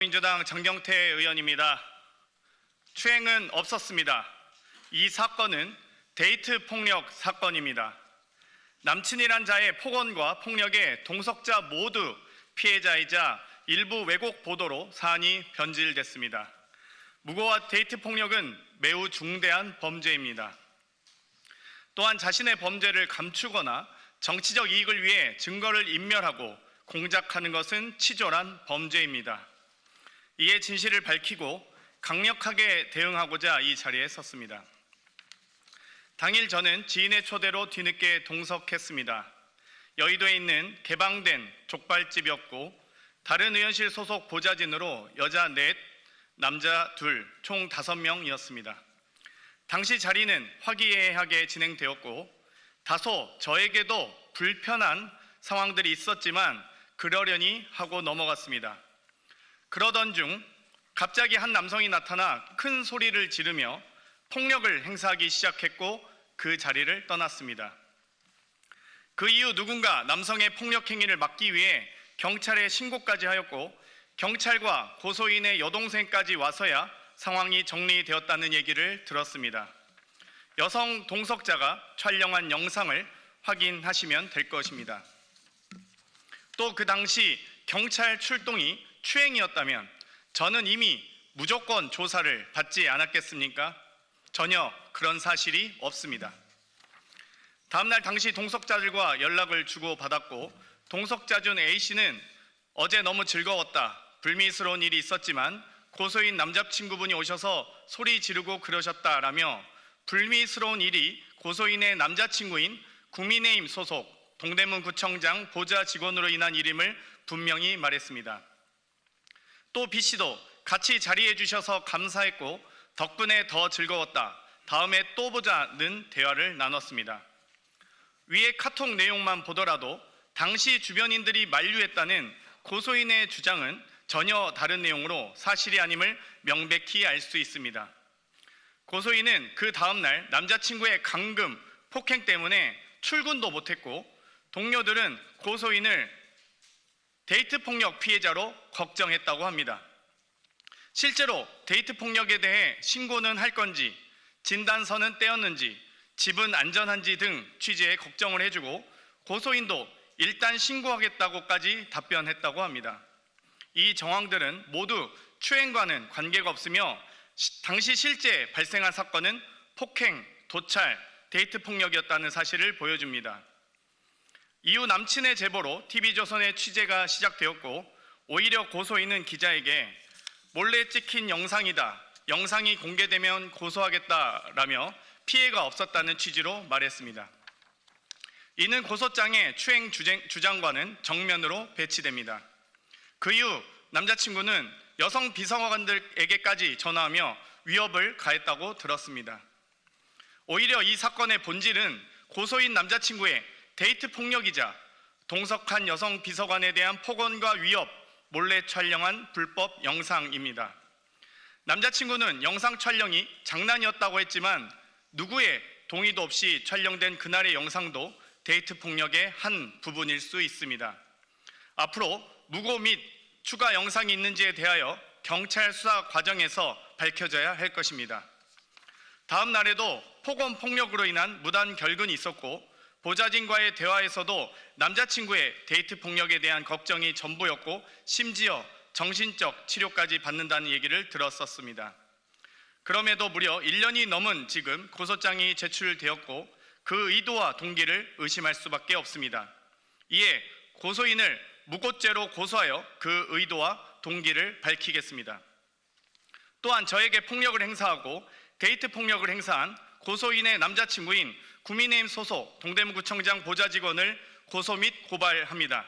민주당 장경태 의원입니다. 추행은 없었습니다. 이 사건은 데이트 폭력 사건입니다. 남친이란 자의 폭언과 폭력에 동석자 모두 피해자이자 일부 왜곡 보도로 사안이 변질됐습니다. 무고와 데이트 폭력은 매우 중대한 범죄입니다. 또한 자신의 범죄를 감추거나 정치적 이익을 위해 증거를 인멸하고 공작하는 것은 치졸한 범죄입니다. 이에 진실을 밝히고 강력하게 대응하고자 이 자리에 섰습니다. 당일 저는 지인의 초대로 뒤늦게 동석했습니다. 여의도에 있는 개방된 족발집이었고 다른 의원실 소속 보좌진으로 여자 4, 남자 2, 총 5명이었습니다. 당시 자리는 화기애애하게 진행되었고 다소 저에게도 불편한 상황들이 있었지만 그러려니 하고 넘어갔습니다. 그러던 중 갑자기 한 남성이 나타나 큰 소리를 지르며 폭력을 행사하기 시작했고 그 자리를 떠났습니다. 그 이후 누군가 남성의 폭력 행위를 막기 위해 경찰에 신고까지 하였고 경찰과 고소인의 여동생까지 와서야 상황이 정리되었다는 얘기를 들었습니다. 여성 동석자가 촬영한 영상을 확인하시면 될 것입니다. 또 그 당시 경찰 출동이 추행이었다면 저는 이미 무조건 조사를 받지 않았겠습니까? 전혀 그런 사실이 없습니다. 다음날 당시 동석자들과 연락을 주고받았고 동석자 중 A씨는 어제 너무 즐거웠다. 불미스러운 일이 있었지만 고소인 남자친구분이 오셔서 소리 지르고 그러셨다라며 불미스러운 일이 고소인의 남자친구인 국민의힘 소속 동대문구청장 보좌 직원으로 인한 일임을 분명히 말했습니다. 또 B씨도 같이 자리해 주셔서 감사했고 덕분에 더 즐거웠다. 다음에 또 보자는 대화를 나눴습니다. 위의 카톡 내용만 보더라도 당시 주변인들이 만류했다는 고소인의 주장은 전혀 다른 내용으로 사실이 아님을 명백히 알 수 있습니다. 고소인은 그 다음날 남자친구의 감금, 폭행 때문에 출근도 못했고 동료들은 고소인을 데이트 폭력 피해자로 걱정했다고 합니다. 실제로 데이트 폭력에 대해 신고는 할 건지, 진단서는 떼었는지, 집은 안전한지 등 취지에 걱정을 해주고 고소인도 일단 신고하겠다고까지 답변했다고 합니다. 이 정황들은 모두 추행과는 관계가 없으며 당시 실제 발생한 사건은 폭행, 도찰, 데이트 폭력이었다는 사실을 보여줍니다. 이후 남친의 제보로 TV조선의 취재가 시작되었고 오히려 고소인은 기자에게 몰래 찍힌 영상이다. 영상이 공개되면 고소하겠다라며 피해가 없었다는 취지로 말했습니다. 이는 고소장의 추행 주장과는 정면으로 배치됩니다. 그 이후 남자친구는 여성 비서관들에게까지 전화하며 위협을 가했다고 들었습니다. 오히려 이 사건의 본질은 고소인 남자친구의 데이트 폭력이자 동석한 여성 비서관에 대한 폭언과 위협, 몰래 촬영한 불법 영상입니다. 남자친구는 영상 촬영이 장난이었다고 했지만 누구의 동의도 없이 촬영된 그날의 영상도 데이트 폭력의 한 부분일 수 있습니다. 앞으로 무고 및 추가 영상이 있는지에 대하여 경찰 수사 과정에서 밝혀져야 할 것입니다. 다음 날에도 폭언 폭력으로 인한 무단 결근이 있었고 보좌진과의 대화에서도 남자친구의 데이트 폭력에 대한 걱정이 전부였고 심지어 정신적 치료까지 받는다는 얘기를 들었었습니다. 그럼에도 무려 1년이 넘은 지금 고소장이 제출되었고 그 의도와 동기를 의심할 수밖에 없습니다. 이에 고소인을 무고죄로 고소하여 그 의도와 동기를 밝히겠습니다. 또한 저에게 폭력을 행사하고 데이트 폭력을 행사한 고소인의 남자친구인 국민의힘 소속 동대문구청장 보좌 직원을 고소 및 고발합니다.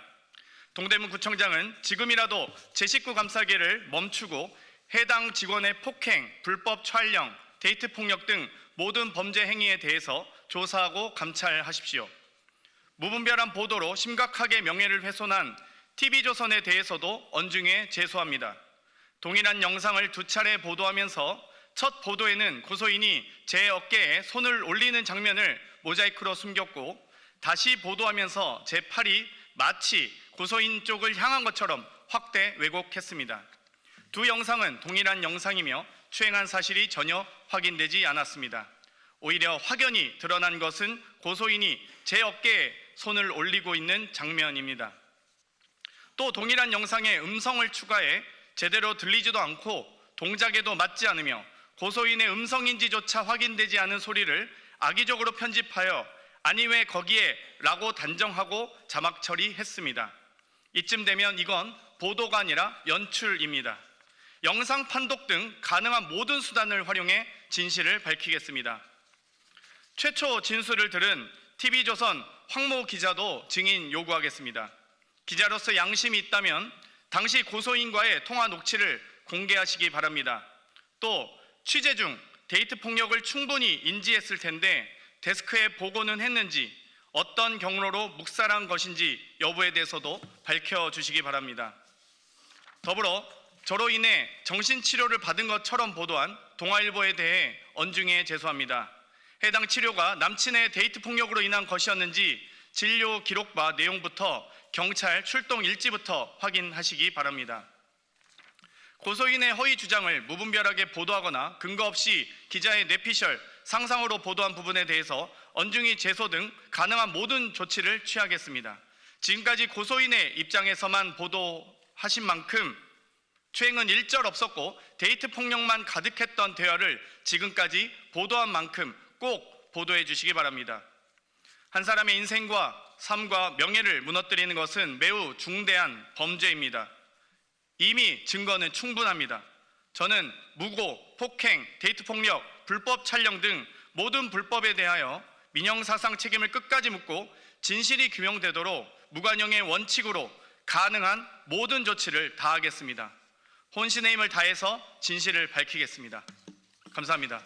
동대문구청장은 지금이라도 제 식구 감싸기를 멈추고 해당 직원의 폭행, 불법 촬영, 데이트 폭력 등 모든 범죄 행위에 대해서 조사하고 감찰하십시오. 무분별한 보도로 심각하게 명예를 훼손한 TV조선에 대해서도 언중에 제소합니다. 동일한 영상을 2차례 보도하면서 첫 보도에는 고소인이 제 어깨에 손을 올리는 장면을 모자이크로 숨겼고 다시 보도하면서 제 팔이 마치 고소인 쪽을 향한 것처럼 확대 왜곡했습니다. 두 영상은 동일한 영상이며 추행한 사실이 전혀 확인되지 않았습니다. 오히려 확연히 드러난 것은 고소인이 제 어깨에 손을 올리고 있는 장면입니다. 또 동일한 영상에 음성을 추가해 제대로 들리지도 않고 동작에도 맞지 않으며 고소인의 음성인지조차 확인되지 않은 소리를 악의적으로 편집하여 아니 왜 거기에 라고 단정하고 자막 처리했습니다. 이쯤 되면 이건 보도가 아니라 연출입니다. 영상 판독 등 가능한 모든 수단을 활용해 진실을 밝히겠습니다. 최초 진술을 들은 TV조선 황모 기자도 증인 요구하겠습니다. 기자로서 양심이 있다면 당시 고소인과의 통화 녹취를 공개하시기 바랍니다. 또 취재 중 데이트 폭력을 충분히 인지했을 텐데 데스크에 보고는 했는지 어떤 경로로 묵살한 것인지 여부에 대해서도 밝혀주시기 바랍니다. 더불어 저로 인해 정신치료를 받은 것처럼 보도한 동아일보에 대해 언중에 제소합니다. 해당 치료가 남친의 데이트 폭력으로 인한 것이었는지 진료 기록바 내용부터 경찰 출동 일지부터 확인하시기 바랍니다. 고소인의 허위 주장을 무분별하게 보도하거나 근거 없이 기자의 뇌피셜, 상상으로 보도한 부분에 대해서 언중이 제소 등 가능한 모든 조치를 취하겠습니다. 지금까지 고소인의 입장에서만 보도하신 만큼 추행은 일절 없었고 데이트 폭력만 가득했던 대화를 지금까지 보도한 만큼 꼭 보도해 주시기 바랍니다. 한 사람의 인생과 삶과 명예를 무너뜨리는 것은 매우 중대한 범죄입니다. 이미 증거는 충분합니다. 저는 무고, 폭행, 데이트 폭력, 불법 촬영 등 모든 불법에 대하여 민형사상 책임을 끝까지 묻고 진실이 규명되도록 무관용의 원칙으로 가능한 모든 조치를 다하겠습니다. 혼신의 힘을 다해서 진실을 밝히겠습니다. 감사합니다.